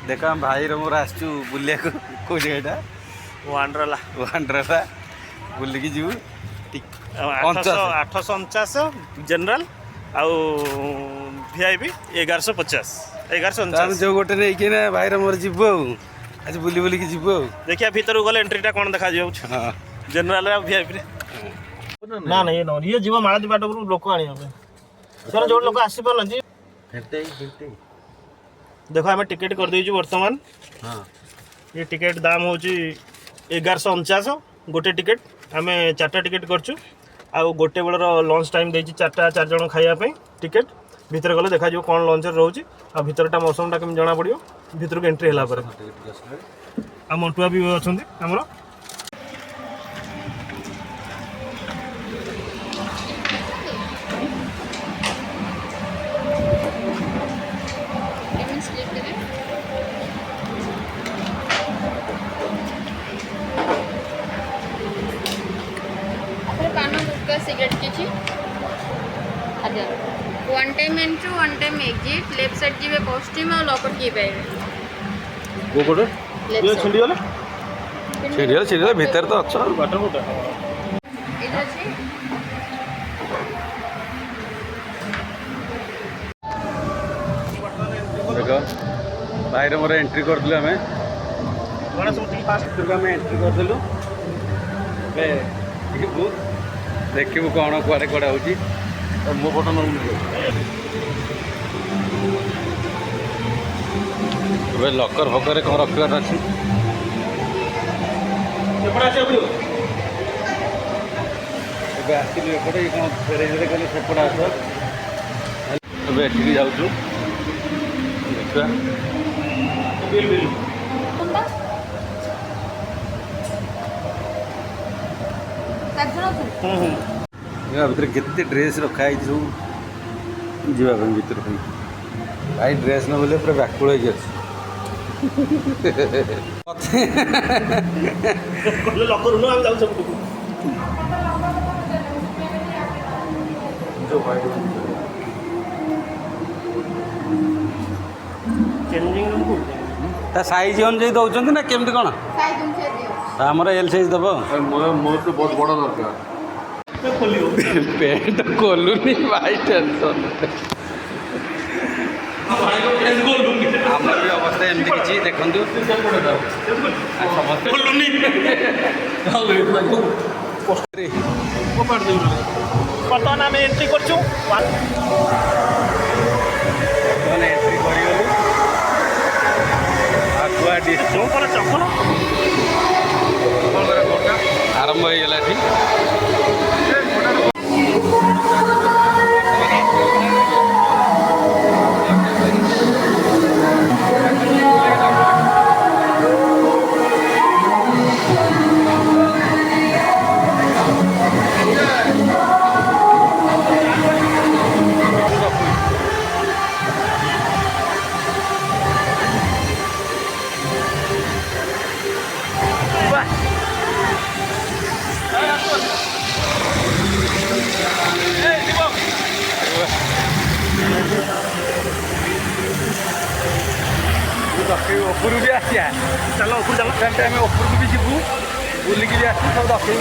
देख भाई मोर आसचु बुलिया को जगह वंडरला बुलिकी जीव 849 जनरल आउ वीआईपी 1150 1149 जो गोटे नहीं कि ना भाई मोर जीव आज बुली बुलिकी जीव देखिए भीतर गले एंट्रीटा कौन देखा जाऊ जनरल वीआईपी ना ना ये जीव मालती बाट लोक आने जो लोक आसी पारना देखो आम टिकेट कर देजु वर्तमान ये टिकेट दाम हूँ 1149 गोटे टिकेट आम 4टा टिकेट करचु आ गोटे बेलर लंच टाइम देछि 4 जन खाइबा टिकेट भीतर गले देखा जो कौन लंच रोचे आ भीतरटा मौसमटा केम जना पड़ो भीतर को एंट्री है आ मंटुआ भी अच्छा आमर सिगरेट किछि अच्छा one time entry one time exit left side जीवे कॉस्ट्यूम और लॉकर की पाइबे को कोड ये छिंडी वाला सीरियल भीतर तो अच्छा वाटर बोतल इधर छी देखो भाई मोर एंट्री कर दिलु हमें कोन सब फास्ट दुर्गा में एंट्री कर दिलु बे देखिबू कौन कुआड़े कुआड़े होची मो फोटो न लकर फकर कौन रखार अच्छी आसलु एपटे कौन फेरे कहले सेपटे आस एठिक जाऊँ देखा भर के ड्रेस रखाई सब जावाई भर भाई ड्रेस न बोले पूरा व्याकुल हो साइज अनुजाई दौरान ना केमती कौन आमर एल साइज दब मोर तो बहुत बड़ा दरकार पेट खोलुनी भाई टेंशन आमर भी अवस्था एमती किसी देखु बर्तमान आम एंट्री करछु एंट्री कर आगुआ डिस्को चपल आरंभ हो गला ऊपर भी आसिया चलो ऊपर चलो आम ऊपर भी जीवु बुलिकी भी आस सब दर्शक